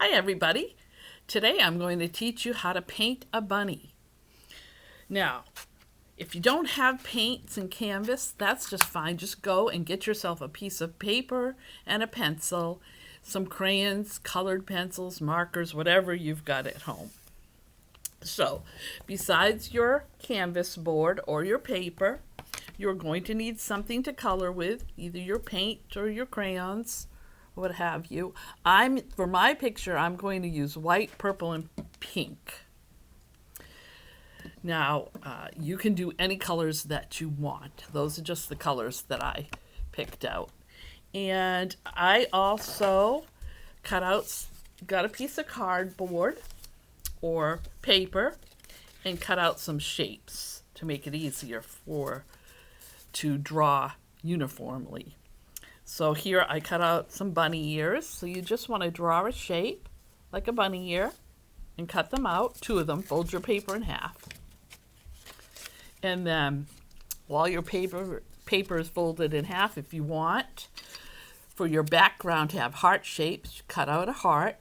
Hi everybody. Today I'm going to teach you how to paint a bunny. Now, if you don't have paints and canvas, that's just fine. Just go and get yourself a piece of paper and a pencil, some crayons, colored pencils, markers, whatever you've got at home. So, besides your canvas board or your paper, you're going to need something to color with, either your paint or your crayons, what have you. For my picture, I'm going to use white, purple, and pink. Now, you can do any colors that you want. Those are just the colors that I picked out. And I also got a piece of cardboard or paper and cut out some shapes to make it easier to draw uniformly. So here I cut out some bunny ears. So you just want to draw a shape like a bunny ear and cut them out, 2 of them. Fold your paper in half. And then while your paper is folded in half, if you want for your background to have heart shapes, cut out a heart.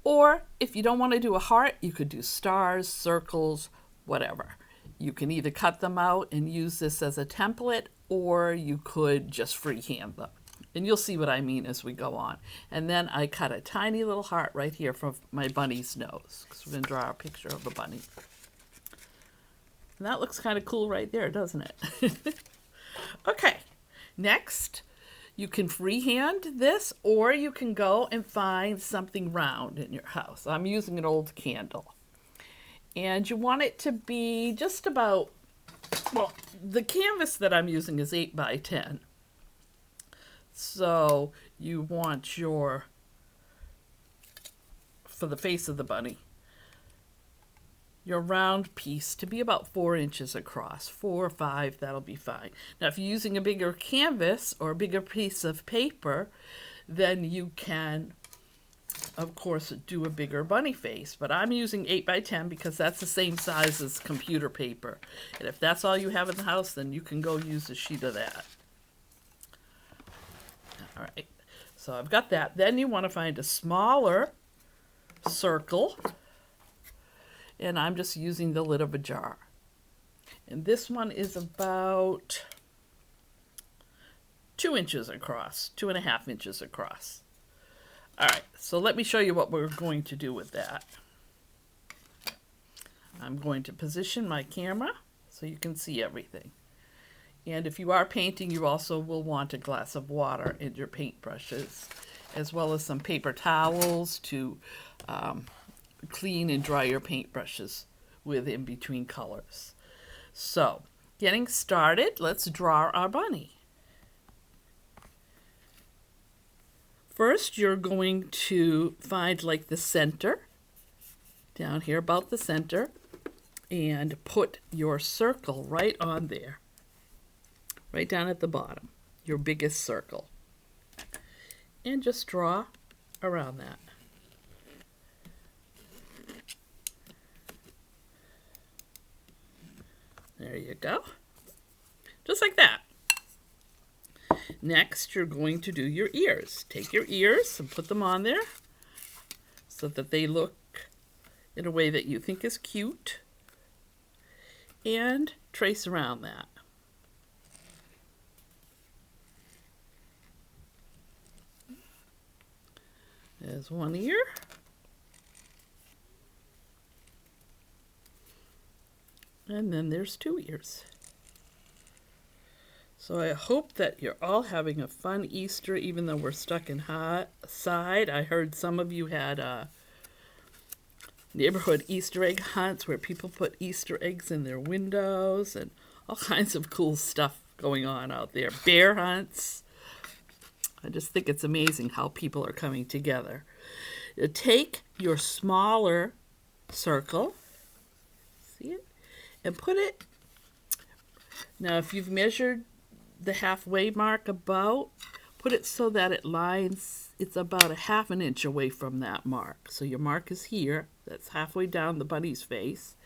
Or if you don't want to do a heart, you could do stars, circles, whatever. You can either cut them out and use this as a template, or you could just freehand them. And you'll see what I mean as we go on. And then I cut a tiny little heart right here from my bunny's nose, because we're going to draw a picture of a bunny. And that looks kind of cool right there, doesn't it? Okay, next, you can freehand this, or you can go and find something round in your house. I'm using an old candle. And you want it to be just about, well, the canvas that I'm using is 8 by 10. So you want for the face of the bunny, your round piece to be about 4 inches across. 4 or 5, that'll be fine. Now, if you're using a bigger canvas or a bigger piece of paper, then you can, of course, do a bigger bunny face. But I'm using 8 by 10 because that's the same size as computer paper. And if that's all you have in the house, then you can go use a sheet of that. All right, so I've got that. Then you want to find a smaller circle. And I'm just using the lid of a jar. And this one is about 2 inches across, 2.5 inches across. All right, so let me show you what we're going to do with that. I'm going to position my camera so you can see everything. And if you are painting, you also will want a glass of water in your paintbrushes, as well as some paper towels to clean and dry your paintbrushes with in between colors. So, getting started, let's draw our bunny. First, you're going to find like the center, down here about the center, and put your circle right on there, right down at the bottom, your biggest circle. And just draw around that. There you go. Just like that. Next, you're going to do your ears. Take your ears and put them on there so that they look in a way that you think is cute. And trace around that. There's one ear. And then there's 2 ears. So I hope that you're all having a fun Easter, even though we're stuck inside. I heard some of you had neighborhood Easter egg hunts where people put Easter eggs in their windows and all kinds of cool stuff going on out there. Bear hunts. I just think it's amazing how people are coming together. Take your smaller circle. See it? And put it, now if you've measured the halfway mark about, put it so that it's about a 1/2 inch away from that mark. So your mark is here, that's halfway down the bunny's face,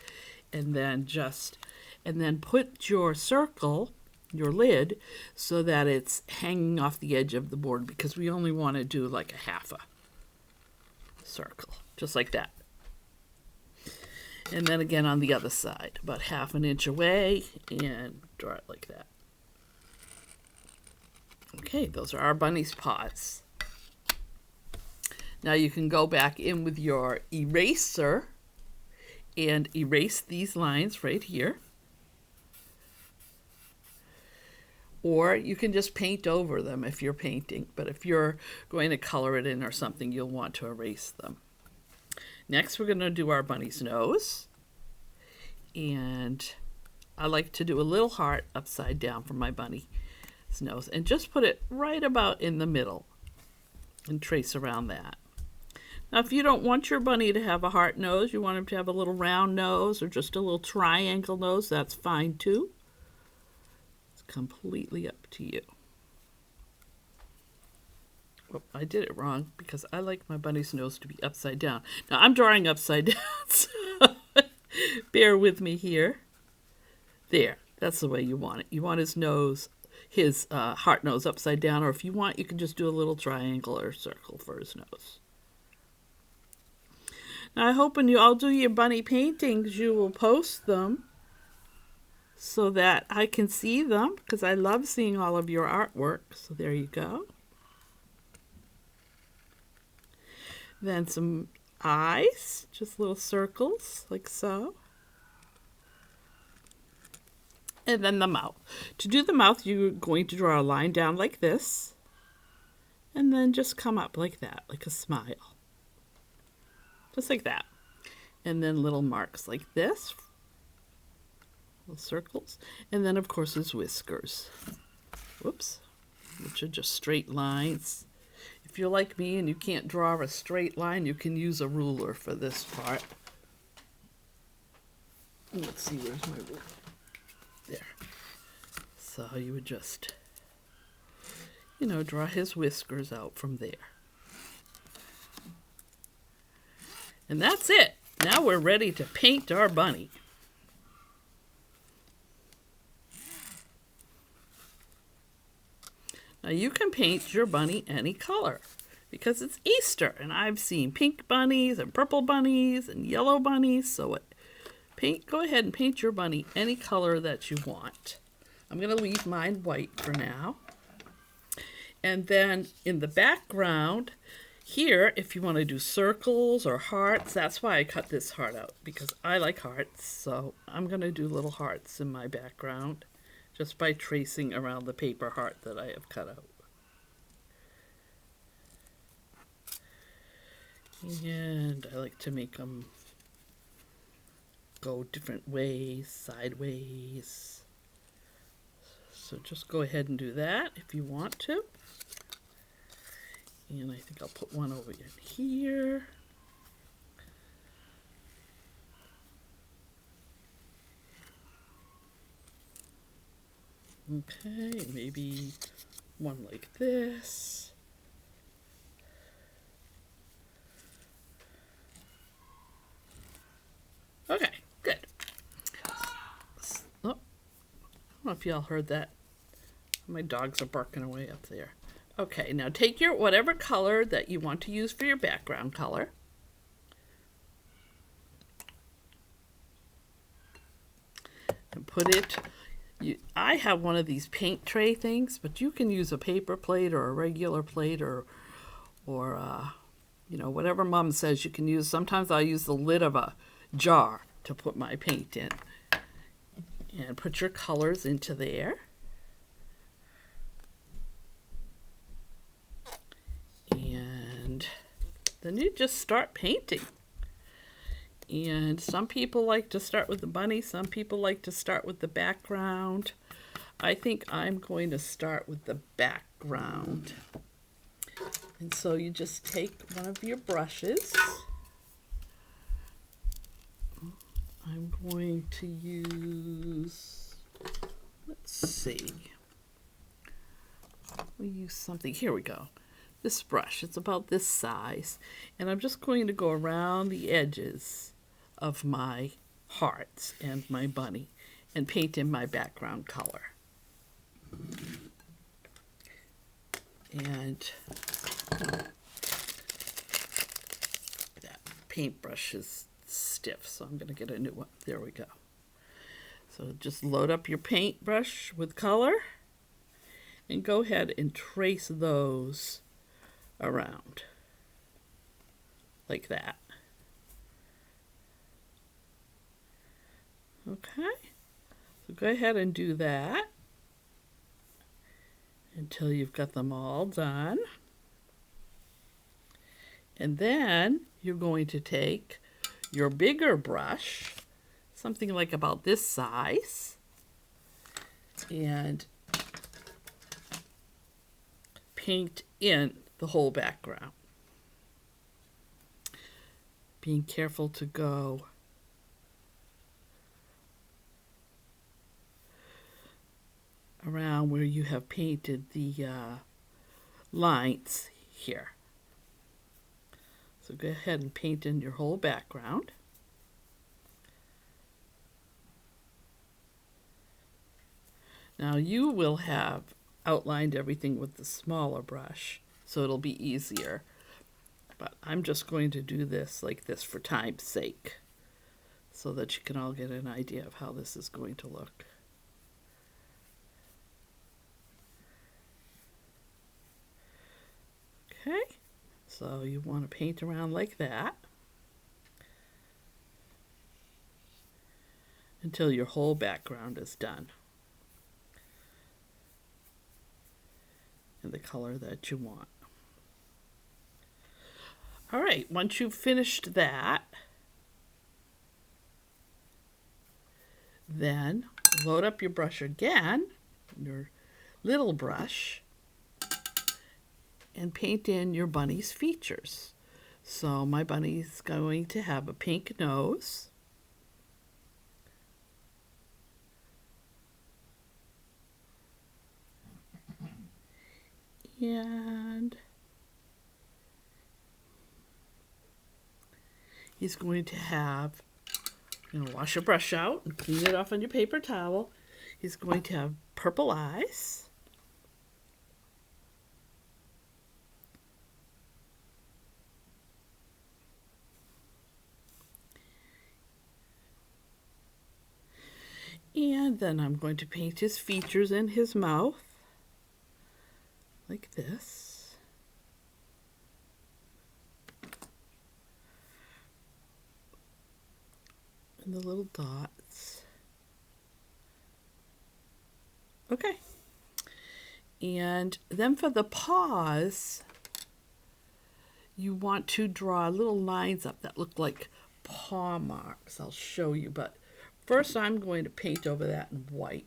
and then put your circle, your lid, so that it's hanging off the edge of the board, because we only want to do like a 1/2. circle, just like that. And then again on the other side, about 1/2 inch away, and draw it like that. Okay, those are our bunny's paws. Now you can go back in with your eraser and erase these lines right here. Or you can just paint over them if you're painting, but if you're going to color it in or something, you'll want to erase them. Next, we're going to do our bunny's nose. And I like to do a little heart upside down for my bunny's nose. And just put it right about in the middle and trace around that. Now, if you don't want your bunny to have a heart nose, you want him to have a little round nose or just a little triangle nose, that's fine too. It's completely up to you. Oh, I did it wrong because I like my bunny's nose to be upside down. Now I'm drawing upside down, so bear with me here. There, that's the way you want it. You want his nose, his heart nose upside down, or if you want, you can just do a little triangle or circle for his nose. Now I hope when you all do your bunny paintings, you will post them so that I can see them, because I love seeing all of your artwork. So there you go. Then some eyes, just little circles, like so. And then the mouth. To do the mouth, you're going to draw a line down like this, and then just come up like that, like a smile. Just like that. And then little marks like this, little circles. And then, of course, his whiskers. Whoops. Which are just straight lines. If you're like me and you can't draw a straight line, you can use a ruler for this part. Let's see, where's my ruler? There. So you would just, draw his whiskers out from there. And that's it. Now we're ready to paint our bunny. Now you can paint your bunny any color because it's Easter, and I've seen pink bunnies and purple bunnies and yellow bunnies. So go ahead and paint your bunny any color that you want. I'm going to leave mine white for now. And then in the background here, if you want to do circles or hearts, that's why I cut this heart out, because I like hearts. So I'm going to do little hearts in my background, just by tracing around the paper heart that I have cut out. And I like to make them go different ways, sideways. So just go ahead and do that if you want to. And I think I'll put one over in here. Okay, maybe one like this. Okay, good. Oh, I don't know if y'all heard that. My dogs are barking away up there. Okay, now take your whatever color that you want to use for your background color. And put it, I have one of these paint tray things, but you can use a paper plate or a regular plate or whatever Mom says you can use. Sometimes I'll use the lid of a jar to put my paint in. And put your colors into there. And then you just start painting. And some people like to start with the bunny, some people like to start with the background. I think I'm going to start with the background. And so you just take one of your brushes. I'm going to use, let's see, we'll use something, here we go. This brush, it's about this size, and I'm just going to go around the edges of my hearts and my bunny and paint in my background color. And paintbrush is stiff, so I'm going to get a new one. There we go. So just load up your paintbrush with color and go ahead and trace those around like that. Okay, so go ahead and do that until you've got them all done. And then you're going to take your bigger brush, something like about this size, and paint in the whole background. Being careful to go around where you have painted the lines here. So go ahead and paint in your whole background. Now you will have outlined everything with the smaller brush, so it'll be easier. But I'm just going to do this like this for time's sake, so that you can all get an idea of how this is going to look. Okay, so you want to paint around like that until your whole background is done in the color that you want. All right, once you've finished that, then load up your brush again, your little brush, and paint in your bunny's features. So my bunny's going to have a pink nose, and he's going to have, you're going to wash your brush out and clean it off on your paper towel. He's going to have purple eyes. And then I'm going to paint his features in his mouth, like this. And the little dots. Okay. And then for the paws, you want to draw little lines up that look like paw marks. I'll show you, but first I'm going to paint over that in white.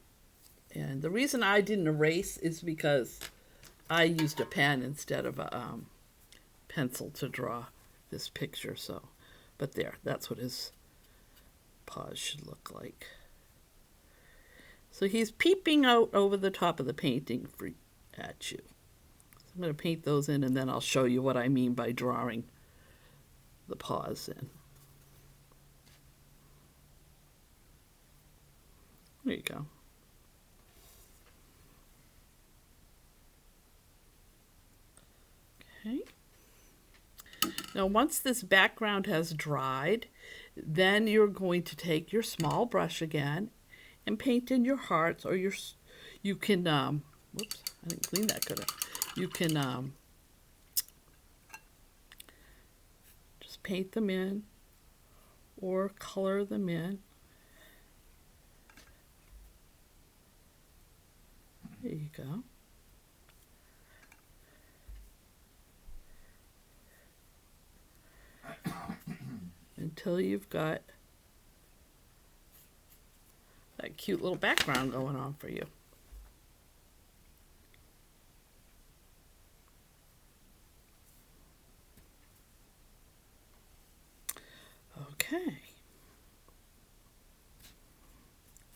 And the reason I didn't erase is because I used a pen instead of a pencil to draw this picture. So, but there, that's what his paws should look like. So he's peeping out over the top of the painting at you. So I'm going to paint those in, and then I'll show you what I mean by drawing the paws in. There you go. Okay. Now once this background has dried, then you're going to take your small brush again and paint in your hearts, or you can, whoops, I didn't clean that good. You can just paint them in or color them in. There you go. Until you've got that cute little background going on for you. Okay.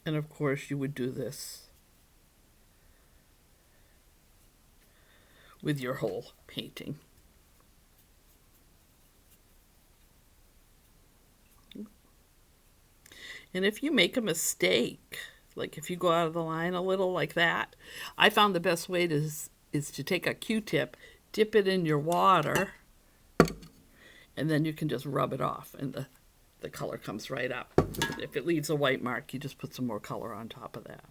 And of course you would do this with your whole painting. And if you make a mistake, like if you go out of the line a little like that, I found the best way is to take a Q-tip, dip it in your water, and then you can just rub it off and the color comes right up. If it leaves a white mark, you just put some more color on top of that.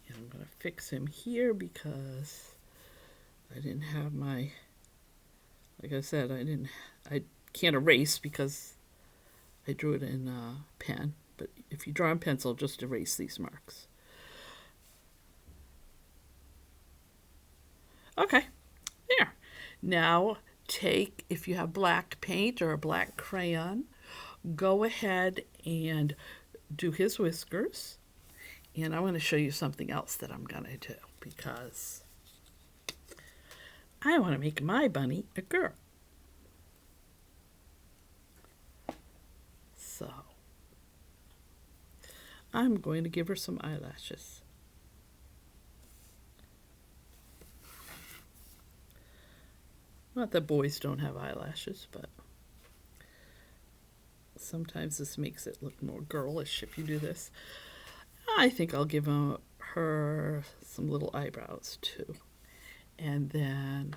And I'm going to fix him here because I didn't have my, like I said, I can't erase because I drew it in pen. But if you draw in pencil, just erase these marks. Okay, there. Now take, if you have black paint or a black crayon, go ahead and do his whiskers. And I want to show you something else that I'm going to do because I want to make my bunny a girl. So I'm going to give her some eyelashes. Not that boys don't have eyelashes, but sometimes this makes it look more girlish if you do this. I think I'll give her some little eyebrows too. And then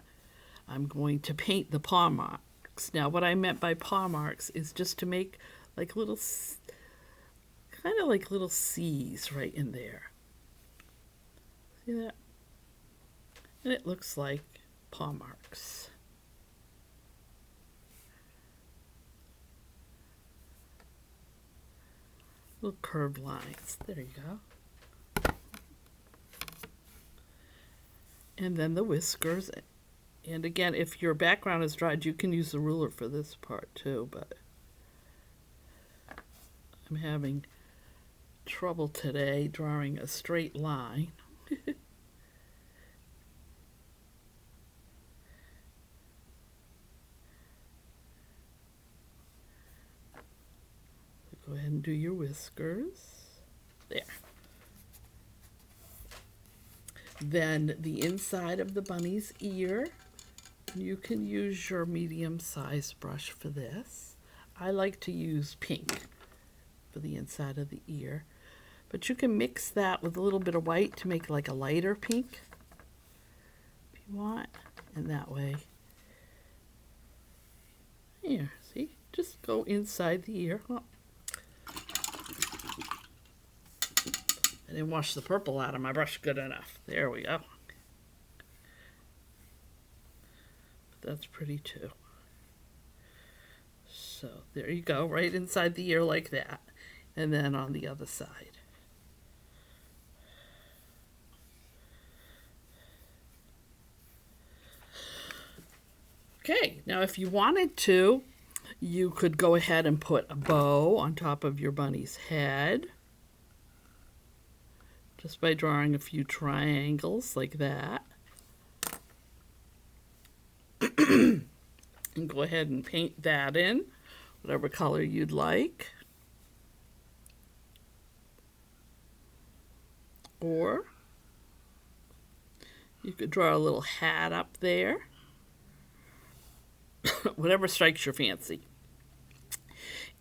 I'm going to paint the paw marks. Now what I meant by paw marks is just to make like little, kind of like little C's right in there. See that? And it looks like paw marks. Little curved lines. There you go. And then the whiskers. And again, if your background is dried, you can use the ruler for this part too, but I'm having trouble today drawing a straight line. Go ahead and do your whiskers. There. Then the inside of the bunny's ear. You can use your medium-sized brush for this. I like to use pink for the inside of the ear. But you can mix that with a little bit of white to make like a lighter pink if you want. And that way. Here, see? Just go inside the ear. Oh. I didn't wash the purple out of my brush good enough. There we go. But that's pretty too. So there you go, right inside the ear like that. And then on the other side. Okay, now if you wanted to, you could go ahead and put a bow on top of your bunny's head. Just by drawing a few triangles like that. And go ahead and paint that in, whatever color you'd like. Or you could draw a little hat up there. Whatever strikes your fancy.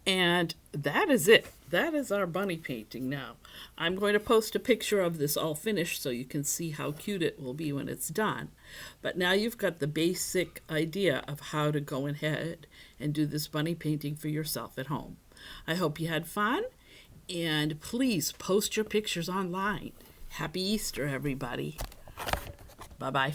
And that is it. That is our bunny painting now. I'm going to post a picture of this all finished so you can see how cute it will be when it's done. But now you've got the basic idea of how to go ahead and do this bunny painting for yourself at home. I hope you had fun, and please post your pictures online. Happy Easter, everybody. Bye-bye.